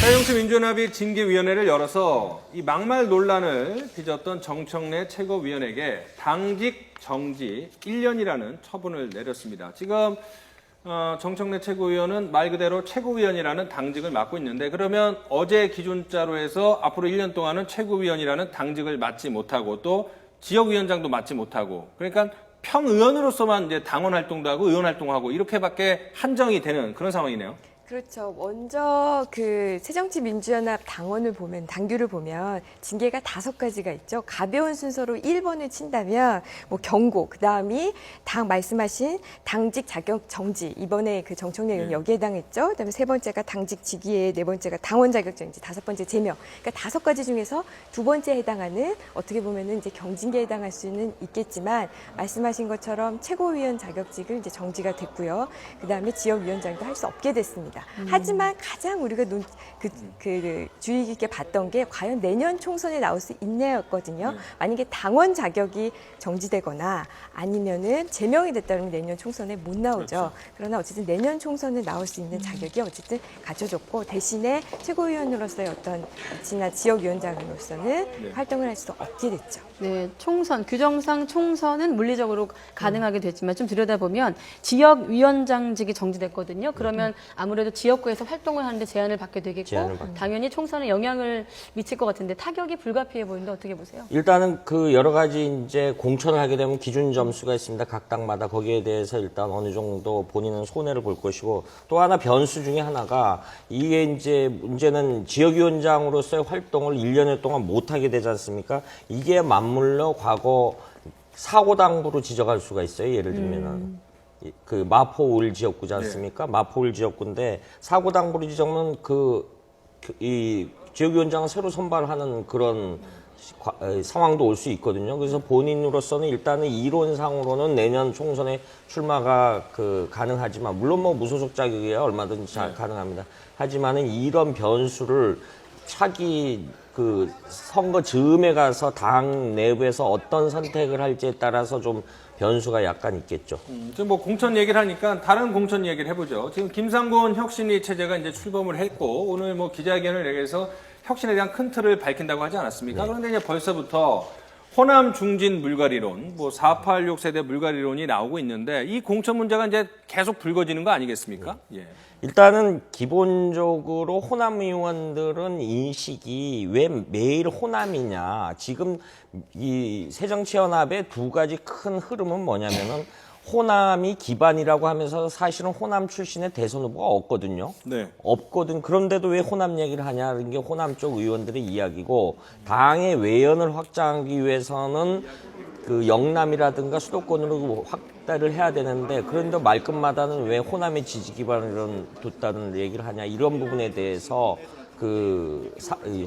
새정치민주연합이 징계위원회를 열어서 이 막말 논란을 빚었던 정청래 최고위원에게 당직 정지 1년이라는 처분을 내렸습니다. 지금 정청래 최고위원은 말 그대로 최고위원이라는 당직을 맡고 있는데, 그러면 어제 기준자로 해서 앞으로 1년 동안은 최고위원이라는 당직을 맡지 못하고 또 지역위원장도 맡지 못하고, 그러니까 평의원으로서만 이제 당원 활동도 하고 의원 활동하고 이렇게밖에 한정이 되는 그런 상황이네요. 그렇죠. 먼저 그 새정치민주연합 당원을 보면, 당규를 보면 징계가 5가지가 있죠. 가벼운 순서로 1번을 친다면 뭐 경고, 그다음이 말씀하신 당직 자격 정지, 이번에 그 정청래 의원 여기에 해당했죠. 그다음에 3번째가 당직 직위에, 4번째가 당원 자격 정지, 5번째 제명. 그러니까 5가지 중에서 2번째에 해당하는, 어떻게 보면은 이제 경징계에 해당할 수는 있겠지만, 말씀하신 것처럼 최고위원 자격직을 이제 정지가 됐고요. 그다음에 지역위원장도 할 수 없게 됐습니다. 하지만 가장 우리가 주의 깊게 봤던 게 과연 내년 총선에 나올 수 있냐였거든요. 만약에 당원 자격이 정지되거나 아니면은 제명이 됐다면 내년 총선에 못 나오죠. 그렇죠. 그러나 어쨌든 내년 총선에 나올 수 있는 자격이 어쨌든 갖춰졌고, 대신에 최고위원으로서의 어떤 지나 지역위원장으로서는 활동을 할 수 없게 됐죠. 네, 총선, 규정상 총선은 물리적으로 가능하게 됐지만 좀 들여다보면 지역위원장직이 정지됐거든요. 그러면 아무래도 지역구에서 활동을 하는데 제한을 받게 되겠고, 당연히 총선에 영향을 미칠 것 같은데 타격이 불가피해 보이는데 어떻게 보세요? 일단은 그 여러 가지 이제 공천을 하게 되면 기준 점수가 있습니다. 각 당마다. 거기에 대해서 일단 어느 정도 본인은 손해를 볼 것이고, 또 하나 변수 중에 하나가, 이게 이제 문제는 지역위원장으로서의 활동을 1년여 동안 못하게 되지 않습니까? 이게 맞물려 과거 사고당부로 지적할 수가 있어요. 예를 들면은. 그 마포울 지역구지 않습니까? 네. 마포울 지역구인데 사고당부로 지정은 이 지역위원장을 새로 선발하는 그런 상황도 올 수 있거든요. 그래서 본인으로서는 일단은 이론상으로는 내년 총선에 출마가 가능하지만, 물론 뭐 무소속 자격이야 얼마든지 가능합니다. 하지만은 이런 변수를 차기 선거 즈음에 가서 당 내부에서 어떤 선택을 할지에 따라서 좀 변수가 약간 있겠죠. 지금 뭐 공천 얘기를 하니까 다른 공천 얘기를 해보죠. 지금 김상곤 혁신위 체제가 이제 출범을 했고, 오늘 뭐 기자회견을 내서 혁신에 대한 큰 틀을 밝힌다고 하지 않았습니까? 네. 그런데 이제 벌써부터 호남 중진 물갈이론, 뭐 486 세대 물갈이론이 나오고 있는데, 이 공천 문제가 이제 계속 불거지는 거 아니겠습니까? 예. 일단은 기본적으로 호남 의원들은 인식이 왜 매일 호남이냐. 지금 이 새정치연합의 2가지 큰 흐름은 뭐냐면은, 호남이 기반이라고 하면서 사실은 호남 출신의 대선 후보가 없거든요. 네. 없거든. 그런데도 왜 호남 얘기를 하냐는 게 호남 쪽 의원들의 이야기고, 당의 외연을 확장하기 위해서는 그 영남이라든가 수도권으로 확대를 해야 되는데, 그런데 말끝마다는 왜 호남의 지지 기반을 뒀다는 얘기를 하냐, 이런 부분에 대해서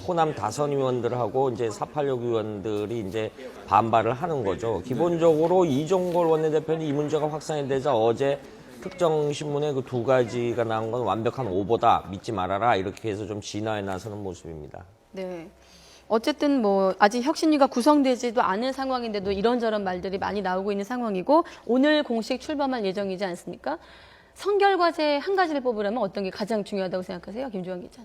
호남 다선 의원들하고 이제 486 의원들이 이제 반발을 하는 거죠. 기본적으로 이종걸 원내대표는 이 문제가 확산이 되자 어제 특정 신문에 그 2가지가 나온 건 완벽한 오보다, 믿지 말아라, 이렇게 해서 좀 진화에 나서는 모습입니다. 네. 어쨌든 뭐 아직 혁신위가 구성되지도 않은 상황인데도 이런저런 말들이 많이 나오고 있는 상황이고, 오늘 공식 출범할 예정이지 않습니까? 선결과제 한 가지를 뽑으려면 어떤 게 가장 중요하다고 생각하세요, 김주환 기자?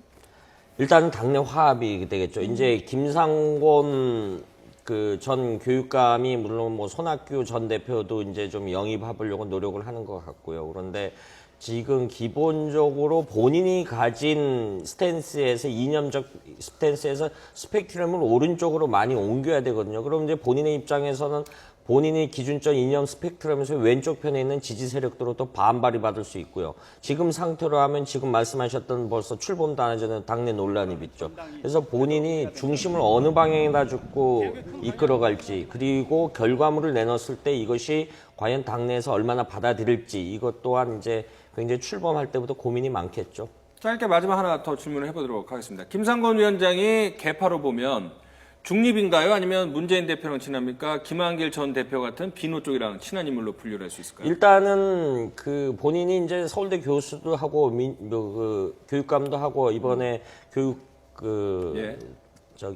일단은 당내 화합이 되겠죠. 이제 김상곤 전 교육감이, 물론 뭐 손학규 전 대표도 이제 좀 영입해보려고 노력을 하는 것 같고요. 그런데 지금 기본적으로 본인이 가진 스탠스에서, 이념적 스탠스에서 스펙트럼을 오른쪽으로 많이 옮겨야 되거든요. 그럼 이제 본인의 입장에서는 본인이 기준적 이념 스펙트럼에서 왼쪽 편에 있는 지지 세력들로부터 반발이 받을 수 있고요. 지금 상태로 하면 지금 말씀하셨던 벌써 출범도 안 하자는 당내 논란이 있죠. 그래서 본인이 중심을 어느 방향에다 주고 이끌어갈지, 그리고 결과물을 내놨을 때 이것이 과연 당내에서 얼마나 받아들일지, 이것 또한 이제 굉장히 출범할 때부터 고민이 많겠죠. 짧게 마지막 하나 더 질문을 해보도록 하겠습니다. 김상곤 위원장이 개파로 보면 중립인가요? 아니면 문재인 대표랑 친합니까? 김한길 전 대표 같은 비노 쪽이랑 친한 인물로 분류를 할 수 있을까요? 일단은 본인이 이제 서울대 교수도 하고 교육감도 하고, 이번에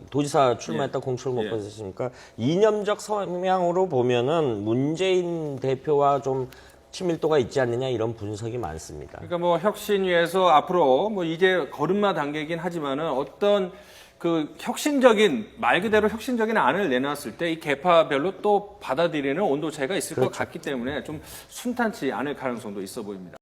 도지사 출마했다 공천을 못 받았으니까, 이념적 성향으로 보면은 문재인 대표와 좀 친밀도가 있지 않느냐 이런 분석이 많습니다. 그러니까 뭐 혁신위에서 앞으로 뭐 이제 걸음마 단계이긴 하지만은 어떤 그 혁신적인 말 그대로 혁신적인 안을 내놨을 때 이 계파별로 또 받아들이는 온도 차이가 있을 것 같기 때문에 좀 순탄치 않을 가능성도 있어 보입니다.